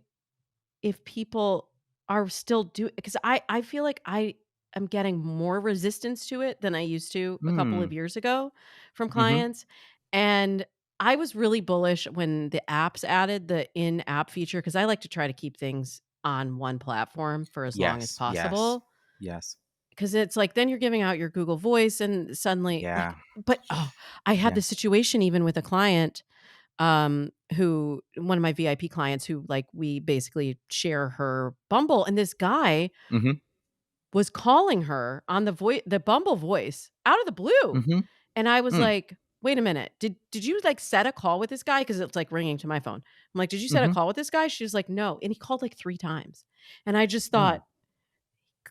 Speaker 1: if people are still do because I feel like I am getting more resistance to it than I used to a couple of
Speaker 2: Mm.
Speaker 1: years ago from
Speaker 2: Mhm.
Speaker 1: clients, and I was really bullish when the apps added the in-app feature because I like to try to keep things on one platform for as long as
Speaker 2: Yes. Yes.
Speaker 1: possible.
Speaker 2: Yes.
Speaker 1: 'Cause it's like then you're giving out your Google Voice and suddenly like
Speaker 2: Yeah.
Speaker 1: but, oh, I had
Speaker 2: Yeah.
Speaker 1: this situation even with a client, who one of my VIP clients who, like, we basically share her Bumble, and this guy
Speaker 2: Mhm.
Speaker 1: was calling her on the Bumble voice out of the blue,
Speaker 2: Mhm.
Speaker 1: and I was
Speaker 2: Mm.
Speaker 1: like, "Wait a minute, did you, like, set a call with this guy?" Because it's, like, ringing to my phone. I'm like, "Did you set a
Speaker 2: Mhm.
Speaker 1: call with this guy?" She was like, "No," and he called, like, 3 times, and I just
Speaker 2: Mm.
Speaker 1: thought,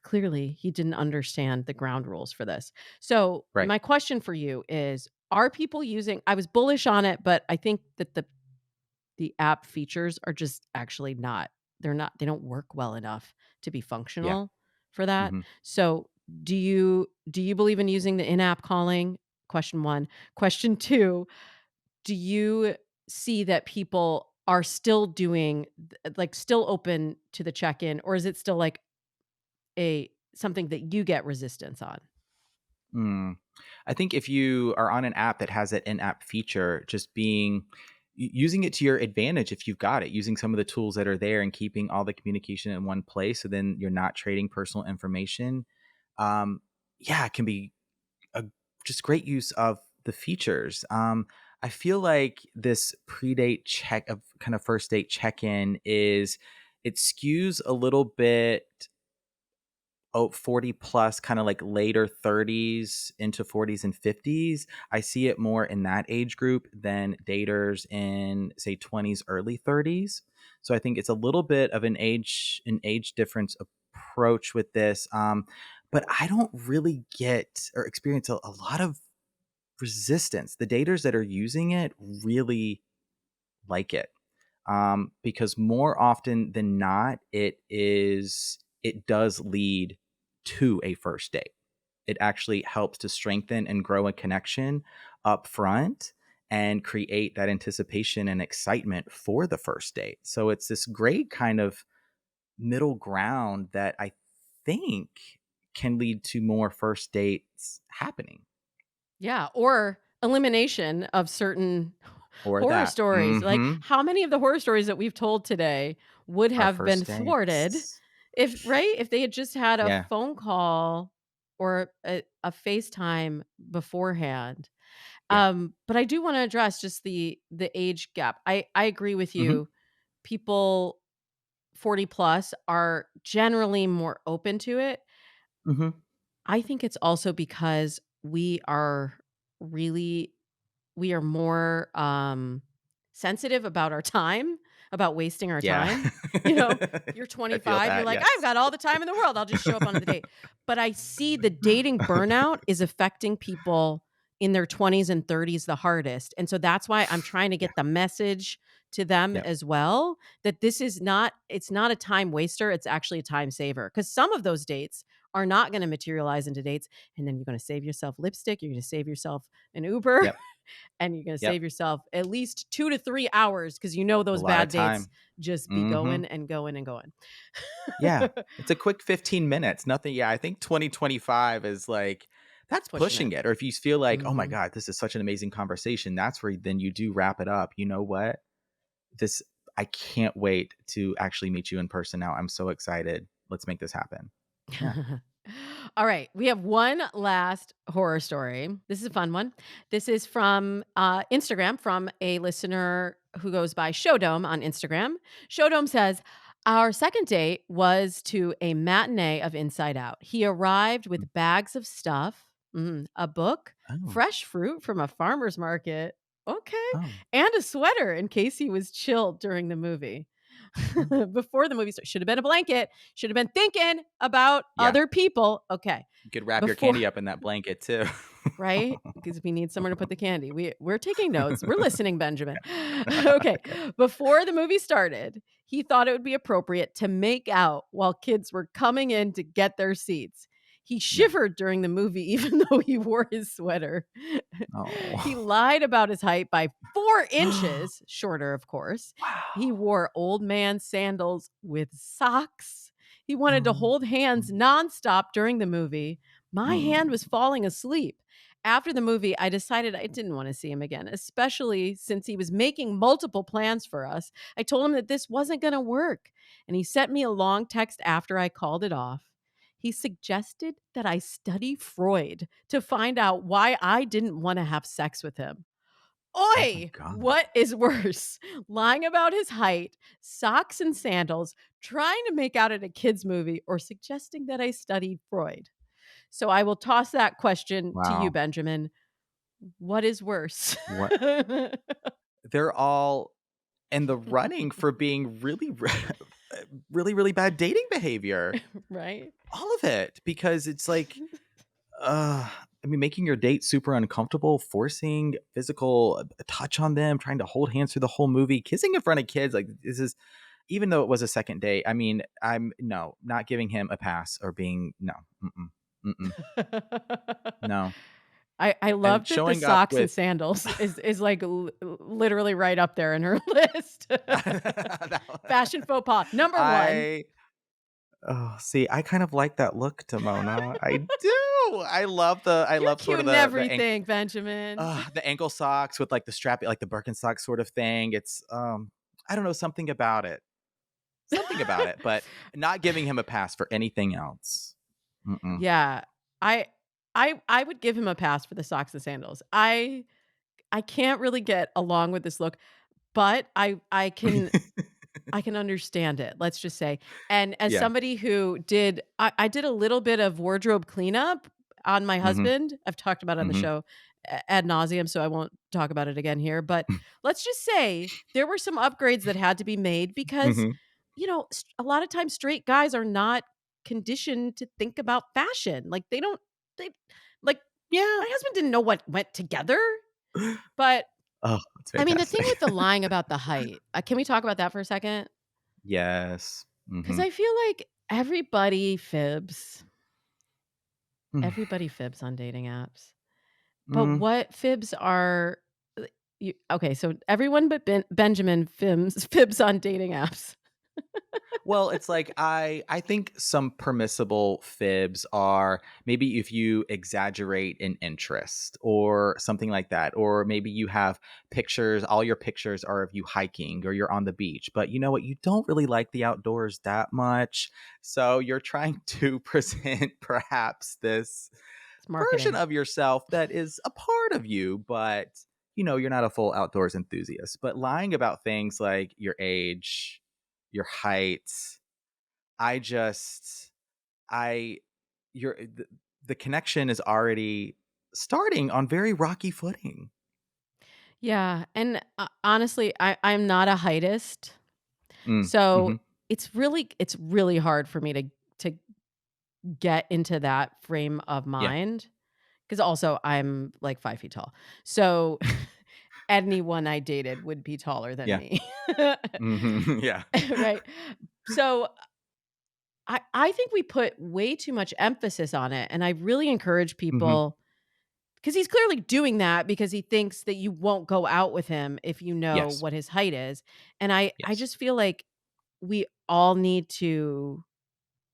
Speaker 1: clearly he didn't understand the ground rules for this. So,
Speaker 2: Right.
Speaker 1: my question for you is, are people using I was bullish on it, but I think that the app features are just actually not they don't work well enough to be
Speaker 2: Yeah.
Speaker 1: functional for that.
Speaker 2: Mhm.
Speaker 1: So, do you believe in using the in-app calling? Question 1. Question 2, do you see that people are still doing like still open to the check-in or is it still like a something that you get resistance on?
Speaker 2: Mm. I think if you are on an app that has that in-app feature, just using it to your advantage if you've got it, using some of the tools that are there and keeping all the communication in one place, so then you're not trading personal information. Um, yeah, it can be a just great use of the features. I feel like this pre-date check of kind of first date check-in is it skews a little bit 40 plus, kind of like later 30s into 40s and 50s. I see it more in that age group than daters in say 20s, early 30s. So I think it's a little bit of an age difference approach with this. But I don't really get or experience a lot of resistance. The daters that are using it really like it, because more often than not, it does lead to a first date. It actually helps to strengthen and grow a connection up front and create that anticipation and excitement for the first date. So it's this great kind of middle ground that I think can lead to more first dates happening.
Speaker 1: Yeah, or elimination of certain
Speaker 2: Or
Speaker 1: horror
Speaker 2: that.
Speaker 1: stories. Like,
Speaker 2: Mhm.
Speaker 1: how many of the horror stories that we've told today would
Speaker 2: Our
Speaker 1: have been
Speaker 2: first
Speaker 1: thwarted
Speaker 2: dates.
Speaker 1: if right? If they had just had a
Speaker 2: Yeah.
Speaker 1: phone call or a FaceTime beforehand.
Speaker 2: Yeah.
Speaker 1: But I do wanna address just the age gap. I agree with
Speaker 2: Mhm.
Speaker 1: you. People 40 plus are generally more open to it.
Speaker 2: Mhm.
Speaker 1: I think it's also because really we are more, sensitive about our time, about wasting our
Speaker 2: Yeah.
Speaker 1: time. You know, you're
Speaker 2: I feel
Speaker 1: 25, you're
Speaker 2: that,
Speaker 1: like,
Speaker 2: yes.
Speaker 1: "I've got all the time in the world, I'll just show up on the date." But I see the dating burnout is affecting people in their 20s and 30s the hardest, and so that's why I'm trying to
Speaker 2: Yeah.
Speaker 1: get the message to them
Speaker 2: Yep.
Speaker 1: as well, that this is not it's not a time waster, it's actually a time saver. Because some of those dates are not gonna materialize into dates, and then you're gonna save yourself lipstick, you're gonna save yourself an Uber,
Speaker 2: Yep.
Speaker 1: and you're gonna
Speaker 2: Yep.
Speaker 1: save yourself at least 2 to 3 hours because you know
Speaker 2: A
Speaker 1: those
Speaker 2: lot of
Speaker 1: bad dates
Speaker 2: time.
Speaker 1: just be
Speaker 2: Mhm.
Speaker 1: going and going and going.
Speaker 2: Yeah. It's a quick 15 minutes. Nothing, yeah, I think 2025 is like that's
Speaker 1: Pushing it.
Speaker 2: pushing it. Or if you feel like, "Oh my
Speaker 1: Mhm.
Speaker 2: god, this is such an amazing conversation," that's where then you do wrap it up. You know what? This I can't wait to actually meet you in person now. I'm so excited. Let's make this happen. Yeah.
Speaker 1: All right, we have one last horror story. This is a fun one. This is from Instagram from a listener who goes by Showdome on Instagram. Showdome says, "Our second date was to a matinee of Inside Out. He arrived
Speaker 2: Mm.
Speaker 1: with bags of stuff, a book,
Speaker 2: Oh.
Speaker 1: fresh fruit from a farmer's market, okay,
Speaker 2: Oh.
Speaker 1: and a sweater in case he was chilled during the movie."
Speaker 2: Oh.
Speaker 1: Before the movie started, should have been a blanket, should have been thinking about
Speaker 2: Yeah.
Speaker 1: other people. Okay.
Speaker 2: You could wrap your
Speaker 1: Before
Speaker 2: candy up in that blanket too.
Speaker 1: right? Because we need somewhere to put the candy. We're taking notes. We're listening, Benjamin. Okay.
Speaker 2: Okay.
Speaker 1: Before the movie started, he thought it would be appropriate to make out while kids were coming in to get their seats. He
Speaker 2: Yeah.
Speaker 1: shivered during the movie, even though he wore his sweater. He
Speaker 2: Oh.
Speaker 1: lied about his height by 4 inches, shorter, of course. He
Speaker 2: Wow.
Speaker 1: wore old man sandals with socks. He wanted to
Speaker 2: Oh.
Speaker 1: hold hands nonstop during the movie. My hand
Speaker 2: Mm.
Speaker 1: was falling asleep. After the movie, I decided I didn't want to see him again, especially since he was making multiple plans for us. I told him that this wasn't going to work, and he sent me a long text after I called it off. He suggested that I study Freud to find out why I didn't want to have sex with him.
Speaker 2: Oh my
Speaker 1: Oi!
Speaker 2: god.
Speaker 1: What is worse? Lying about his height, socks and sandals, trying to make out at a kids' movie, or suggesting that I studied Freud? So I will toss that question to you,
Speaker 2: Wow.
Speaker 1: Benjamin. What is worse?
Speaker 2: What they're all in the running for being really really, really bad dating behavior.
Speaker 1: Right?
Speaker 2: All of it, because it's like, I mean, making your date super uncomfortable, forcing physical touch on them, trying to hold hands through the whole movie, kissing in front of kids. Like, this is, even though it was a second date, I mean, I'm no, not giving him a pass or being, no, mm-mm, mm-mm, no.
Speaker 1: I
Speaker 2: And
Speaker 1: love that the
Speaker 2: showing up
Speaker 1: socks and
Speaker 2: with,
Speaker 1: sandals is like literally right up there in her list. Fashion faux pas number 1.
Speaker 2: I, oh, see, I kind of like that look, Damona. I do. I
Speaker 1: You're
Speaker 2: love sort
Speaker 1: cute
Speaker 2: of
Speaker 1: in everything, Benjamin.
Speaker 2: the ankle socks with like the strap, like the Birkenstock sort of thing. It's I don't know, something about it, but not giving him a pass for anything else. Mm-mm.
Speaker 1: Yeah. I I would give him a pass for the socks and sandals. I can't really get along with this look, but I can I can understand it, let's just say. And as
Speaker 2: Yeah.
Speaker 1: somebody who I did a little bit of wardrobe cleanup on my
Speaker 2: Mhm.
Speaker 1: husband. I've talked about it on the
Speaker 2: Mhm.
Speaker 1: show ad nauseum, so I won't talk about it again here. But let's just say there were some upgrades that had to be made because,
Speaker 2: Mhm.
Speaker 1: a lot of times straight guys are not conditioned to think about fashion. Like they don't, they like
Speaker 2: Yeah.
Speaker 1: my husband didn't know what went together, but
Speaker 2: Oh, it's
Speaker 1: I mean, the thing
Speaker 2: fantastic.
Speaker 1: with the lying about the height, can we talk about that for a second?
Speaker 2: Yes.
Speaker 1: 'Cause
Speaker 2: Mhm.
Speaker 1: I feel like everybody fibs.
Speaker 2: Mm.
Speaker 1: Everybody fibs on dating apps. But
Speaker 2: Mm.
Speaker 1: what fibs are you okay, so everyone but Benjamin fibs on dating apps.
Speaker 2: Well, it's like I think some permissible fibs are maybe if you exaggerate an interest or something like that, or maybe you have pictures, all your pictures are of you hiking or you're on the beach, but you know what, you don't really like the outdoors that much. So you're trying to present perhaps this
Speaker 1: It's
Speaker 2: version
Speaker 1: marketing.
Speaker 2: of yourself that is a part of you, but you're not a full outdoors enthusiast. But lying about things like your age, your height, I just, I, you're the connection is already starting on very rocky footing.
Speaker 1: Yeah, and, honestly, I'm not a heightist,
Speaker 2: Mm,
Speaker 1: so
Speaker 2: hmm.
Speaker 1: it's really hard for me to get into that frame of
Speaker 2: Yeah,
Speaker 1: mind. Because also I'm, like, 5 feet tall. So, anyone I dated would be taller than
Speaker 2: yeah,
Speaker 1: me.
Speaker 2: hmm. Yeah.
Speaker 1: Right? So, I think we put way too much emphasis on it, and I really encourage
Speaker 2: Hmm.
Speaker 1: people because he's clearly doing that because he thinks that you won't go out with him if you know
Speaker 2: Yes,
Speaker 1: what his height is, and I
Speaker 2: yes.
Speaker 1: just feel like we all need to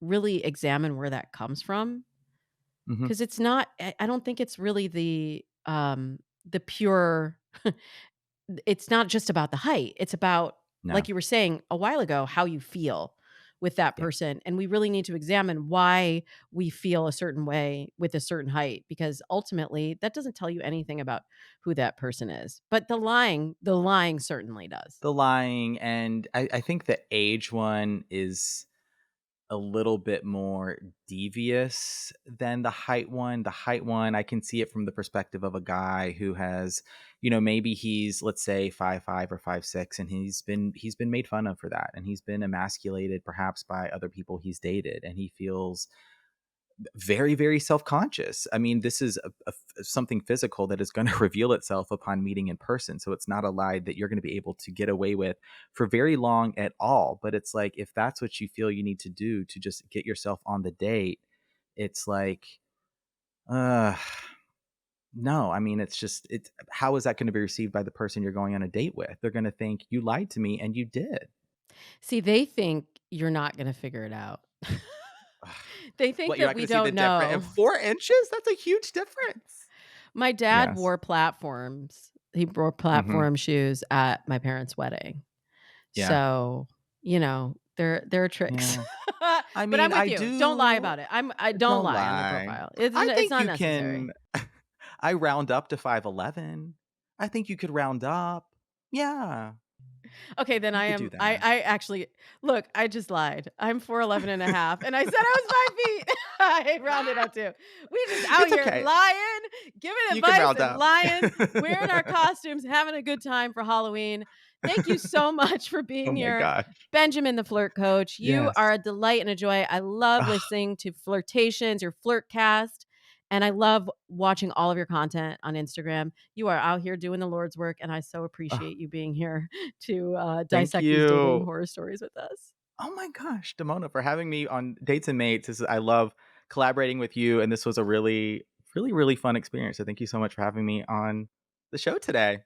Speaker 1: really examine where that comes from.
Speaker 2: Hmm.
Speaker 1: 'Cause it's not I don't think it's really the pure it's not just about the height. It's about,
Speaker 2: No,
Speaker 1: like you were saying a while ago, how you feel with that
Speaker 2: yeah.
Speaker 1: person, and we really need to examine why we feel a certain way with a certain height, because ultimately, that doesn't tell you anything about who that person is. But the lying certainly does.
Speaker 2: The lying, and I think the age one is a little bit more devious than the height one. The height one, I can see it from the perspective of a guy who has, maybe he's, let's say, 5'5" or 5'6", and he's been made fun of for that, and he's been emasculated perhaps by other people he's dated, and he feels very, very self-conscious. I mean, this is something physical that is going to reveal itself upon meeting in person. So it's not a lie that you're going to be able to get away with for very long at all. But it's like, if that's what you feel you need to do to just get yourself on the date, it's like, uh, no. I mean, it's how is that going to be received by the person you're going on a date with? They're going to think you lied to me, and you did.
Speaker 1: See, they think you're not gonna figure it out. They think
Speaker 2: What, you're
Speaker 1: that
Speaker 2: not
Speaker 1: we
Speaker 2: going to see the
Speaker 1: don't
Speaker 2: difference in
Speaker 1: know.
Speaker 2: 4 inches? That's a huge difference.
Speaker 1: My dad
Speaker 2: Yes.
Speaker 1: wore platforms. He wore
Speaker 2: Hmm.
Speaker 1: platform shoes at my parents' wedding.
Speaker 2: Yeah.
Speaker 1: So, there are tricks.
Speaker 2: Yeah. I
Speaker 1: But I'm
Speaker 2: mean,
Speaker 1: with
Speaker 2: I
Speaker 1: you. Don't lie
Speaker 2: do.
Speaker 1: about it. I don't
Speaker 2: Don't
Speaker 1: lie on the
Speaker 2: lie.
Speaker 1: profile. It's
Speaker 2: I
Speaker 1: it's
Speaker 2: think
Speaker 1: not
Speaker 2: you
Speaker 1: necessary.
Speaker 2: can. I round up to 5'11". I think you could round up. Yeah,
Speaker 1: Okay, then
Speaker 2: you
Speaker 1: I
Speaker 2: could do
Speaker 1: am I
Speaker 2: that.
Speaker 1: actually look, I just lied. I'm 4'11 and a half, and I said I was 5 feet. I rounded up too. We just out
Speaker 2: It's
Speaker 1: here
Speaker 2: okay.
Speaker 1: lying, giving
Speaker 2: You can
Speaker 1: advice
Speaker 2: round
Speaker 1: and
Speaker 2: up.
Speaker 1: lying, wearing our costumes, having a good time for Halloween. Thank you so much for
Speaker 2: Oh
Speaker 1: being
Speaker 2: my
Speaker 1: here,
Speaker 2: gosh.
Speaker 1: Benjamin the Flirt Coach. You
Speaker 2: Yes.
Speaker 1: are a delight and a joy. I love
Speaker 2: Ah,
Speaker 1: listening to Flirtations, your Flirtcast, and I love watching all of your content on Instagram. You are out here doing the Lord's work, and I so
Speaker 2: ah,
Speaker 1: appreciate you being here to
Speaker 2: thank
Speaker 1: dissect these dating
Speaker 2: you.
Speaker 1: horror stories with us.
Speaker 2: Oh my gosh, Damona, for having me on Dates and Mates. I love collaborating with you, and this was a really, really, really fun experience. So thank you so much for having me on the show today.